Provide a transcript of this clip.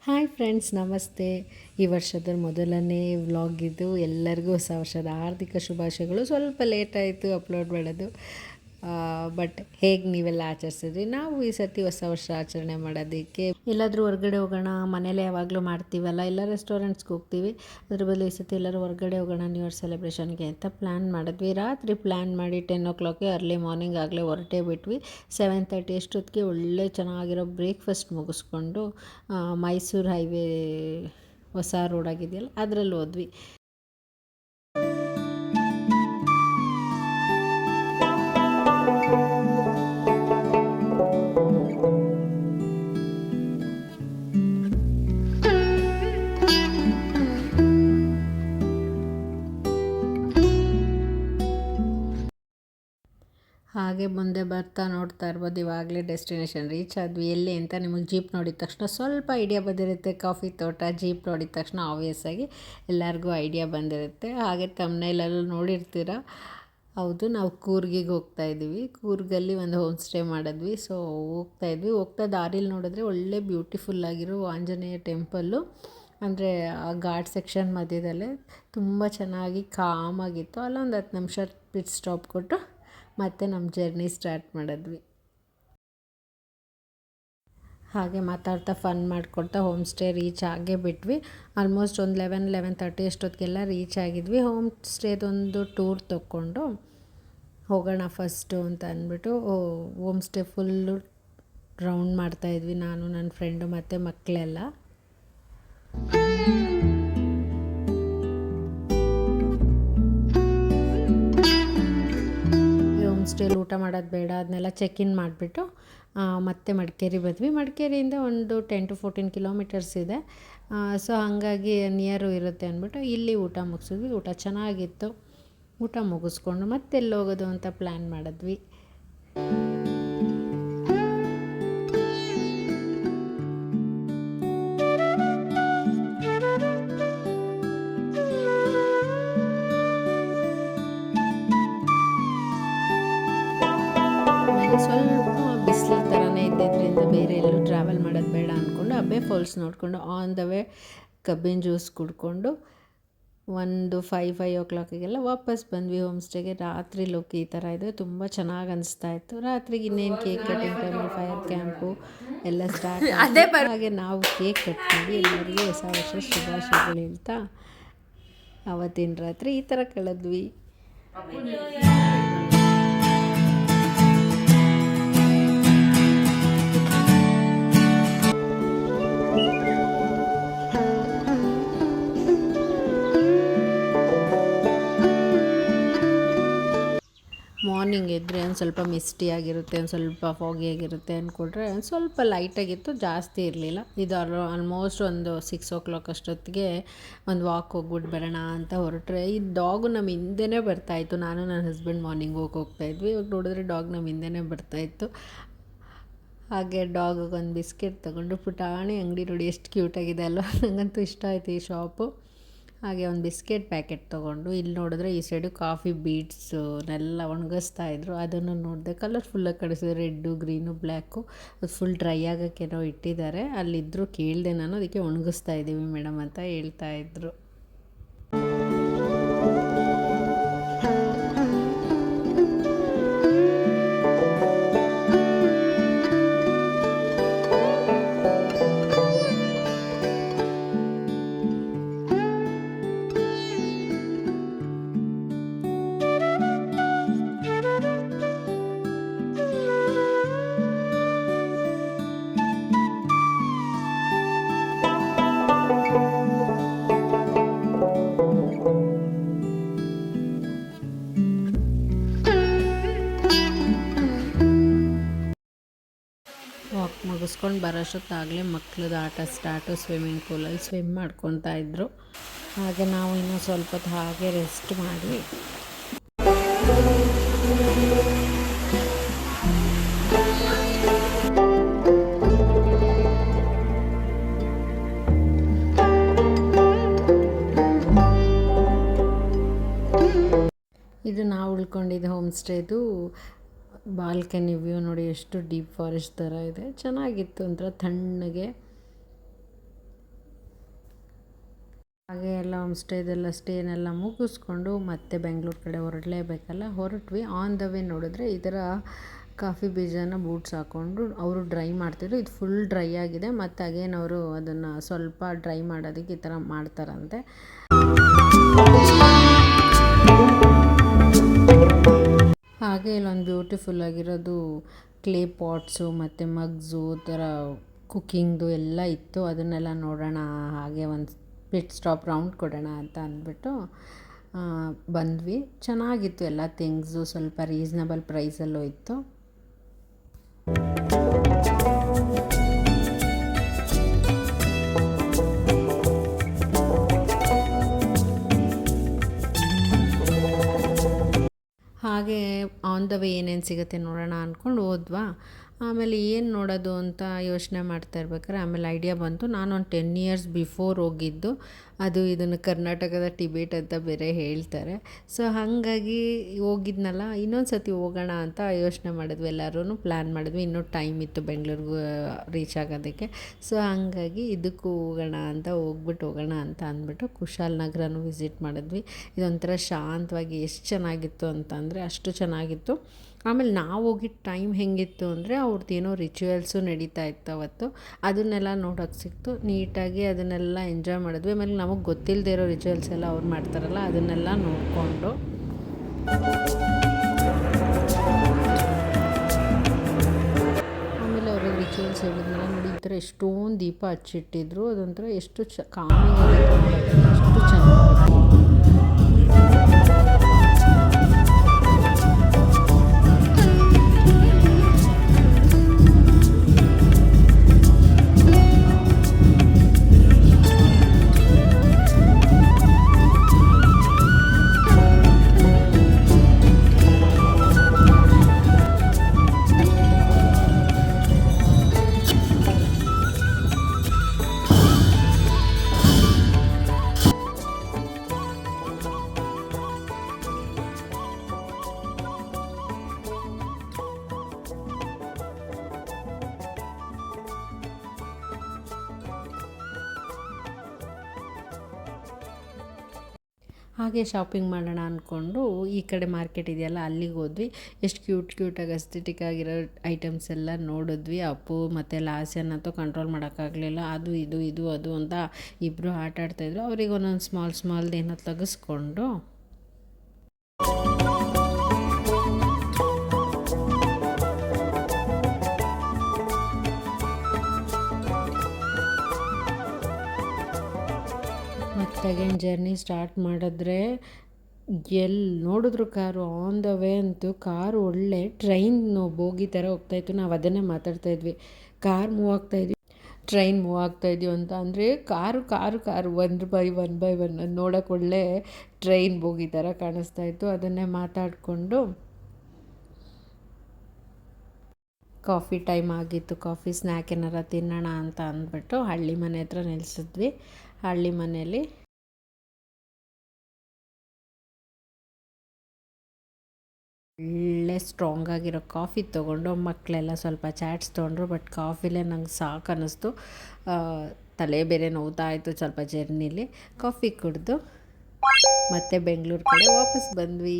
Hi friends, ನಮಸ್ತೆ. ಈ ವರ್ಷದ ಮೊದಲನೇ ವ್ಲಾಗ್ ಇದು. ಎಲ್ಲರಿಗೂ ಹೊಸ ವರ್ಷದ ಹಾರ್ದಿಕ ಶುಭಾಶಯಗಳು. ಸ್ವಲ್ಪ ಲೇಟ್ ಆಯಿತು ಅಪ್ಲೋಡ್ ಮಾಡೋದು, ಬಟ್ ಹೇಗೆ ನೀವೆಲ್ಲ ಆಚರಿಸಿದ್ರಿ? ನಾವು ಈ ಸರ್ತಿ ಹೊಸ ವರ್ಷ ಆಚರಣೆ ಮಾಡೋದಕ್ಕೆ ಎಲ್ಲಾದರೂ ಹೊರಗಡೆ ಹೋಗೋಣ. ಮನೇಲೆ ಯಾವಾಗಲೂ ಮಾಡ್ತೀವಲ್ಲ, ಎಲ್ಲ ರೆಸ್ಟೋರೆಂಟ್ಸ್ಗೆ ಹೋಗ್ತೀವಿ. ಅದ್ರ ಬದಲು ಈ ಸರ್ತಿ ಎಲ್ಲರೂ ಹೊರಗಡೆ ಹೋಗೋಣ ನ್ಯೂ ಇಯರ್ ಸೆಲೆಬ್ರೇಷನ್ಗೆ ಅಂತ ಪ್ಲ್ಯಾನ್ ಮಾಡಿದ್ವಿ. ರಾತ್ರಿ ಪ್ಲ್ಯಾನ್ ಮಾಡಿ 10 o'clock ಅರ್ಲಿ ಮಾರ್ನಿಂಗ್ ಆಗಲೇ ಹೊರಟೇ ಬಿಟ್ವಿ. 7:30 ಅಷ್ಟೊತ್ತಿಗೆ ಒಳ್ಳೆ ಚೆನ್ನಾಗಿರೋ ಬ್ರೇಕ್ಫಾಸ್ಟ್ ಮುಗಿಸ್ಕೊಂಡು ಮೈಸೂರು ಹೈವೇ ಹೊಸ ರೋಡ್ ಆಗಿದೆಯಲ್ಲ ಅದರಲ್ಲಿ ಹೋದ್ವಿ. ಹಾಗೆ ಮುಂದೆ ಬರ್ತಾ ನೋಡ್ತಾ ಇರ್ಬೋದು, ಇವಾಗಲೇ ಡೆಸ್ಟಿನೇಷನ್ ರೀಚ್ ಆದ್ವಿ. ಎಲ್ಲಿ ಅಂತ ನಿಮಗೆ ಜೀಪ್ ನೋಡಿದ ತಕ್ಷಣ ಸ್ವಲ್ಪ ಐಡಿಯಾ ಬಂದಿರುತ್ತೆ. ಕಾಫಿ ತೋಟ, ಜೀಪ್ ನೋಡಿದ ತಕ್ಷಣ ಆಬ್ವಿಯಸ್ ಆಗಿ ಎಲ್ಲರಿಗೂ ಐಡಿಯಾ ಬಂದಿರುತ್ತೆ. ಹಾಗೆ ತಮ್ಮನೇಲೆಲ್ಲ ನೋಡಿರ್ತೀರ. ಹೌದು, ನಾವು ಕೂರ್ಗಿಗೆ ಹೋಗ್ತಾಯಿದ್ದೀವಿ. ಕೂರ್ಗಲ್ಲಿ ಒಂದು ಹೋಮ್ ಸ್ಟೇ ಮಾಡಿದ್ವಿ. ಸೊ ಹೋಗ್ತಾ ದಾರಿಲಿ ನೋಡಿದ್ರೆ ಒಳ್ಳೆ ಬ್ಯೂಟಿಫುಲ್ಲಾಗಿರೋ ಆಂಜನೇಯ ಟೆಂಪಲ್ಲು, ಅಂದರೆ ಆ ಘಾಟ್ ಸೆಕ್ಷನ್ ಮಧ್ಯದಲ್ಲೇ ತುಂಬ ಚೆನ್ನಾಗಿ ಕಾಮಾಗಿತ್ತು. ಅಲ್ಲೊಂದು 10 ನಿಮಿಷ ಪಿಟ್ ಸ್ಟಾಪ್ ಕೊಟ್ಟು ಮತ್ತೆ ನಮ್ಮ ಜರ್ನಿ ಸ್ಟಾರ್ಟ್ ಮಾಡಿದ್ವಿ. ಹಾಗೆ ಮಾತಾಡ್ತಾ ಫನ್ ಮಾಡ್ಕೊಳ್ತಾ ಹೋಮ್ ಸ್ಟೇ ರೀಚ್ ಆಗೇ ಬಿಟ್ವಿ. ಆಲ್ಮೋಸ್ಟ್ ಒಂದು 11-11:30 ಅಷ್ಟೊತ್ತಿಗೆಲ್ಲ ರೀಚ್ ಆಗಿದ್ವಿ. ಹೋಮ್ ಸ್ಟೇದೊಂದು ಟೂರ್ ತೊಗೊಂಡು ಹೋಗೋಣ ಫಸ್ಟು ಅಂತ ಅಂದ್ಬಿಟ್ಟು ಹೋಮ್ ಸ್ಟೇ ಫುಲ್ಲು ರೌಂಡ್ ಮಾಡ್ತಾಯಿದ್ವಿ, ನಾನು ನನ್ನ ಫ್ರೆಂಡು ಮತ್ತು ಮಕ್ಕಳೆಲ್ಲ. ಹೋಮ್ ಸ್ಟೇಲಿ ಊಟ ಮಾಡೋದು ಬೇಡ, ಅದನ್ನೆಲ್ಲ ಚೆಕ್-ಇನ್ ಮಾಡಿಬಿಟ್ಟು ಮತ್ತೆ ಮಡಿಕೇರಿ ಬಂದ್ವಿ. ಮಡಿಕೇರಿಯಿಂದ ಒಂದು 10-14 ಕಿಲೋಮೀಟರ್ಸ್ ಇದೆ. ಸೊ ಹಾಗಾಗಿ ನಿಯರು ಇರುತ್ತೆ ಅಂದ್ಬಿಟ್ಟು ಇಲ್ಲಿ ಊಟ ಮುಗಿಸಿದ್ವಿ. ಊಟ ಚೆನ್ನಾಗಿತ್ತು. ಊಟ ಮುಗಿಸ್ಕೊಂಡು ಮತ್ತೆ ಎಲ್ಲಿ ಹೋಗೋದು ಅಂತ ಪ್ಲ್ಯಾನ್ ಮಾಡಿದ್ವಿ. ಆಮೇಲೆ ಸ್ವಲ್ಪ ಬಿಸಿಲು ಥರನೇ ಇದ್ದಿದ್ದರಿಂದ ಬೇರೆ ಎಲ್ಲೂ ಟ್ರಾವೆಲ್ ಮಾಡೋದು ಬೇಡ ಅಂದ್ಕೊಂಡು ಅಬ್ಬೆ ಫಾಲ್ಸ್ ನೋಡಿಕೊಂಡು ಆನ್ ದ ವೇ ಕಬ್ಬಿನ ಜ್ಯೂಸ್ ಕುಡ್ಕೊಂಡು ಒಂದು 5 o'clockಗೆಲ್ಲ ವಾಪಸ್ ಬಂದ್ವಿ ಹೋಮ್ ಸ್ಟೇಗೆ. ರಾತ್ರಿ ಲುಕ್ ಈ ಥರ ಇದೆ, ತುಂಬ ಚೆನ್ನಾಗಿ ಅನಿಸ್ತಾ ಇತ್ತು. ರಾತ್ರಿಗೆ ಇನ್ನೇನು ಕೇಕ್ ಕಟಿಂಗ್ ಟೈಮಲ್ಲಿ ಫೈರ್ ಕ್ಯಾಂಪು ಎಲ್ಲ ಸ್ಟಾರ್ಟ್ ಆಗಿದೆ. ಹಾಗೆ ನಾವು ಕೇಕ್ ಕಟ್ ಮಾಡಿ ಎಲ್ಲರಿಗೂ ಹೊಸ ವರ್ಷ ಶುಭಾಶಯಗಳು ಹೇಳ್ತಾ ಆವತ್ತಿನ ರಾತ್ರಿ ಈ ಥರ ಕಳೆದ್ವಿ. ಮಾರ್ನಿಂಗ್ ಎದ್ದರೆ ಒಂದು ಸ್ವಲ್ಪ ಮಿಸ್ಟಿ ಆಗಿರುತ್ತೆ, ಒಂದು ಸ್ವಲ್ಪ ಫಾಗಿ ಆಗಿರುತ್ತೆ ಅಂದ್ಕೊಂಡ್ರೆ ಒಂದು ಸ್ವಲ್ಪ ಲೈಟಾಗಿತ್ತು, ಜಾಸ್ತಿ ಇರಲಿಲ್ಲ. ಇದು ಆಲ್ಮೋಸ್ಟ್ ಒಂದು 6 o'clock ಅಷ್ಟೊತ್ತಿಗೆ ಒಂದು ವಾಕ್ ಹೋಗ್ಬಿಟ್ಟು ಬರೋಣ ಅಂತ ಹೊರಟ್ರೆ ಈ ಡಾಗು ನಮ್ಮ ಹಿಂದೆನೇ ಬರ್ತಾಯಿತ್ತು. ನಾನು ನನ್ನ ಹಸ್ಬೆಂಡ್ ಮಾರ್ನಿಂಗ್ ಹೋಗ್ತಾಯಿದ್ವಿ. ಇವಾಗ ನೋಡಿದ್ರೆ ಡಾಗ್ ನಮ್ಮ ಹಿಂದೆನೇ ಬರ್ತಾಯಿತ್ತು. ಹಾಗೆ ಡಾಗಿಗೊಂದು ಬಿಸ್ಕೆಟ್ ತೊಗೊಂಡು, ಪುಟಾಣಿ ಅಂಗಡಿ ನೋಡಿ ಎಷ್ಟು ಕ್ಯೂಟಾಗಿದೆ ಅಲ್ವ, ನನಗಂತೂ ಇಷ್ಟ ಆಯಿತು ಈ ಶಾಪು. ಹಾಗೆ ಒಂದು ಬಿಸ್ಕೆಟ್ ಪ್ಯಾಕೆಟ್ ತೊಗೊಂಡು ಇಲ್ಲಿ ನೋಡಿದ್ರೆ ಈ ಸೈಡು ಕಾಫಿ ಬೀಡ್ಸನ್ನೆಲ್ಲ ಒಣಗಿಸ್ತಾಯಿದ್ರು. ಅದನ್ನು ನೋಡಿದೆ, ಕಲರ್ಫುಲ್ಲಾಗಿ ಕಾಣಿಸಿದೆ, ರೆಡ್ಡು, ಗ್ರೀನು, ಬ್ಲ್ಯಾಕು. ಅದು ಫುಲ್ ಡ್ರೈ ಆಗೋಕ್ಕೇನೋ ಇಟ್ಟಿದ್ದಾರೆ. ಅಲ್ಲಿದ್ದರು ಕೇಳಿದೆ ನಾನು, ಅದಕ್ಕೆ ಒಣಗಿಸ್ತಾ ಇದ್ದೀವಿ ಮೇಡಮ್ ಅಂತ ಹೇಳ್ತಾಯಿದ್ರು. ವಾಕ್ ಮುಗಿಸ್ಕೊಂಡು ಬರೋಷ್ಟೊತ್ತಾಗಲೇ ಮಕ್ಳದ್ದು ಆಟ ಸ್ಟಾರ್ಟು. ಸ್ವಿಮ್ಮಿಂಗ್ ಪೂಲಲ್ಲಿ ಸ್ವಿಮ್ ಮಾಡ್ಕೊತಾ ಇದ್ದರು. ಹಾಗೆ ನಾವು ಇನ್ನೂ ಸ್ವಲ್ಪ ಹೊತ್ತು ಹಾಗೆ ರೆಸ್ಟ್ ಮಾಡಿ ಇದು ನಾವು ಉಳ್ಕೊಂಡಿದ್ದು ಹೋಮ್ ಸ್ಟೇದು ಬಾಲ್ಕನಿ ವ್ಯೂ ನೋಡಿ, ಎಷ್ಟು ಡೀಪ್ ಫಾರೆಸ್ಟ್ ಥರ ಇದೆ. ಚೆನ್ನಾಗಿತ್ತು, ಒಂಥರ ತಣ್ಣಗೆ. ಹಾಗೆ ಎಲ್ಲ ಹೋಮ್ ಸ್ಟೇದೆಲ್ಲ ಸ್ಟೇನೆಲ್ಲ ಮುಗಿಸ್ಕೊಂಡು ಮತ್ತೆ ಬೆಂಗಳೂರು ಕಡೆ ಹೊರಡಲೇಬೇಕಲ್ಲ, ಹೊರಟ್ವಿ. ಆನ್ ದ ವೇ ನೋಡಿದ್ರೆ ಈ ಥರ ಕಾಫಿ ಬೀಜನ ಬೂಟ್ಸ್ ಹಾಕ್ಕೊಂಡು ಅವರು ಡ್ರೈ ಮಾಡ್ತಿದ್ರು. ಇದು ಫುಲ್ ಡ್ರೈ ಆಗಿದೆ, ಮತ್ತು ಅಗೇನ್ ಅವರು ಅದನ್ನು ಸ್ವಲ್ಪ ಡ್ರೈ ಮಾಡೋದಕ್ಕೆ ಈ ಥರ ಮಾಡ್ತಾರಂತೆ. ಹಾಗೆ ಇಲ್ಲೊಂದು ಬ್ಯೂಟಿಫುಲ್ ಆಗಿರೋದು ಕ್ಲೇ ಪಾಟ್ಸು ಮತ್ತು ಮಗ್ಸು ಥರ ಕುಕ್ಕಿಂಗ್ದು ಎಲ್ಲ ಇತ್ತು. ಅದನ್ನೆಲ್ಲ ನೋಡೋಣ, ಹಾಗೆ ಒಂದು ಪಿಟ್ ಸ್ಟಾಪ್ ರೌಂಡ್ ಕೊಡೋಣ ಅಂತ ಅಂದ್ಬಿಟ್ಟು ಬಂದ್ವಿ. ಚೆನ್ನಾಗಿತ್ತು ಎಲ್ಲ ಥಿಂಗ್ಸು, ಸ್ವಲ್ಪ ರೀಸ್ನಬಲ್ ಪ್ರೈಸಲ್ಲೂ ಇತ್ತು. ಹಾಗೆ ಆನ್ ದ ವೇ ಏನೇನು ಸಿಗುತ್ತೆ ನೋಡೋಣ ಅಂದ್ಕೊಂಡು ಹೋದ್ವಾ. ಆಮೇಲೆ ಏನು ನೋಡೋದು ಅಂತ ಯೋಚನೆ ಮಾಡ್ತಾ ಇರ್ಬೇಕಾದ್ರೆ ಆಮೇಲೆ ಐಡಿಯಾ ಬಂತು. ನಾನು ಒಂದು 10 ಇಯರ್ಸ್ ಬಿಫೋರ್ ಹೋಗಿದ್ದು, ಅದು ಇದನ್ನು ಕರ್ನಾಟಕದ ಟಿಬೇಟ್ ಅಂತ ಬೇರೆ ಹೇಳ್ತಾರೆ. ಸೊ ಹಾಗಾಗಿ ಹೋಗಿದ್ನಲ್ಲ, ಇನ್ನೊಂದು ಸತಿ ಹೋಗೋಣ ಅಂತ ಯೋಚನೆ ಮಾಡಿದ್ವಿ, ಎಲ್ಲರೂ ಪ್ಲ್ಯಾನ್ ಮಾಡಿದ್ವಿ. ಇನ್ನೂ ಟೈಮ್ ಇತ್ತು ಬೆಂಗಳೂರಿಗೂ ರೀಚ್ ಆಗೋದಕ್ಕೆ. ಸೊ ಹಾಗಾಗಿ ಇದಕ್ಕೂ ಹೋಗೋಣ ಅಂತ ಹೋಗೋಣ ಅಂತ ಅಂದ್ಬಿಟ್ಟು ಕುಶಾಲನಗರನೂ ವಿಸಿಟ್ ಮಾಡಿದ್ವಿ. ಇದೊಂಥರ ಶಾಂತವಾಗಿ ಎಷ್ಟು ಚೆನ್ನಾಗಿತ್ತು ಅಂತಂದರೆ ಅಷ್ಟು ಚೆನ್ನಾಗಿತ್ತು. ಆಮೇಲೆ ನಾವು ಹೋಗಿದ್ದ ಟೈಮ್ ಹೆಂಗಿತ್ತು ಅಂದರೆ ಅವ್ರದ್ದು ಏನೋ ರಿಚುವಲ್ಸು ನಡೀತಾ ಇತ್ತು ಅವತ್ತು. ಅದನ್ನೆಲ್ಲ ನೋಡೋಕ್ಕೆ ಸಿಕ್ತು. ನೀಟಾಗಿ ಅದನ್ನೆಲ್ಲ ಎಂಜಾಯ್ ಮಾಡಿದ್ವಿ. ಆಮೇಲೆ ನಮಗೆ ಗೊತ್ತಿಲ್ಲದೆ ಇರೋ ರಿಚುವಲ್ಸ್ ಎಲ್ಲ ಅವ್ರು ಮಾಡ್ತಾರಲ್ಲ, ಅದನ್ನೆಲ್ಲ ನೋಡಿಕೊಂಡು ಆಮೇಲೆ ಅವ್ರಿಗೆ ರಿಚುವಲ್ಸ್ ಹೇಳಿದ್ನೆಲ್ಲ ನೋಡಿ. ಈ ಥರ ಎಷ್ಟೊಂದು ದೀಪ ಹಚ್ಚಿಟ್ಟಿದ್ರು. ಅದೊಂಥರ ಎಷ್ಟು ಕಾಮಿಂಗ್ ಆಗಿತ್ತು, ಅಷ್ಟು ಚೆನ್ನಾಗಿತ್ತು. ಹಾಗೆ ಶಾಪಿಂಗ್ ಮಾಡೋಣ ಅಂದ್ಕೊಂಡು ಈ ಕಡೆ ಮಾರ್ಕೆಟ್ ಇದೆಯಲ್ಲ ಅಲ್ಲಿಗೆ ಹೋದ್ವಿ. ಎಷ್ಟು ಕ್ಯೂಟಾಗಿ ಅಸ್ಥೆಟಿಕ್ ಆಗಿರೋ ಐಟಮ್ಸ್ ಎಲ್ಲ ನೋಡಿದ್ವಿ. ಅಪ್ಪು ಮತ್ತು ಲಾಸ್ಯನ್ನಂತೂ ಕಂಟ್ರೋಲ್ ಮಾಡೋಕ್ಕಾಗಲಿಲ್ಲ. ಅದು ಇದು ಅದು ಅಂತ ಇಬ್ಬರು ಆಟ ಆಡ್ತಾಯಿದ್ರು. ಅವ್ರಿಗೆ ಒಂದೊಂದು ಸ್ಮಾಲ್ದೇನೋ ತೆಗೆಸ್ಕೊಂಡು ಮತ್ತು ಅಗೇನ್ ಜರ್ನಿ ಸ್ಟಾರ್ಟ್ ಮಾಡಿದ್ರೆ ಎಲ್ಲಿ ನೋಡಿದ್ರು ಕಾರು. ಆನ್ ದ ವೇ ಅಂತೂ ಕಾರು ಒಳ್ಳೆ ಟ್ರೈನ್ ಬೋಗಿ ಥರ ಹೋಗ್ತಾಯಿತ್ತು. ನಾವು ಅದನ್ನೇ ಮಾತಾಡ್ತಾಯಿದ್ವಿ, ಕಾರ್ ಮೂವ್ ಆಗ್ತಾಯಿದ್ವಿ, ಟ್ರೈನ್ ಮೂವ್ ಆಗ್ತಾಯಿದ್ವಿ ಅಂತ. ಅಂದರೆ ಕಾರು ಒನ್ ಬೈ ಒನ್ ನೋಡೋಕೆ ಒಳ್ಳೆ ಟ್ರೈನ್ ಬೋಗಿ ಥರ ಕಾಣಿಸ್ತಾಯಿತ್ತು. ಅದನ್ನೇ ಮಾತಾಡಿಕೊಂಡು ಕಾಫಿ ಟೈಮ್ ಆಗಿತ್ತು. ಕಾಫಿ ಸ್ನ್ಯಾಕ್ ಏನಾರ ತಿನ್ನೋಣ ಅಂತ ಅಂದ್ಬಿಟ್ಟು ಹಳ್ಳಿ ಮನೆ ಹತ್ರ ನಿಲ್ಲಿಸಿದ್ವಿ. ಹಳ್ಳಿ ಮನೆಯಲ್ಲಿ ಒಳ್ಳೆ ಸ್ಟ್ರಾಂಗ್ ಆಗಿರೋ ಕಾಫಿ ತೊಗೊಂಡು ಮಕ್ಕಳೆಲ್ಲ ಸ್ವಲ್ಪ ಚಾಟ್ಸ್ ತೊಗೊಂಡ್ರು. ಬಟ್ ಕಾಫಿಲೇ ನಂಗೆ ಸಾಕು ಅನ್ನಿಸ್ತು. ತಲೆ ಬೇರೆ ನೋವ್ತಾ ಇತ್ತು ಸ್ವಲ್ಪ ಜರ್ನಿಲಿ. ಕಾಫಿ ಕುಡಿದು ಮತ್ತೆ ಬೆಂಗಳೂರು ಕಡೆ ವಾಪಸ್ ಬಂದ್ವಿ.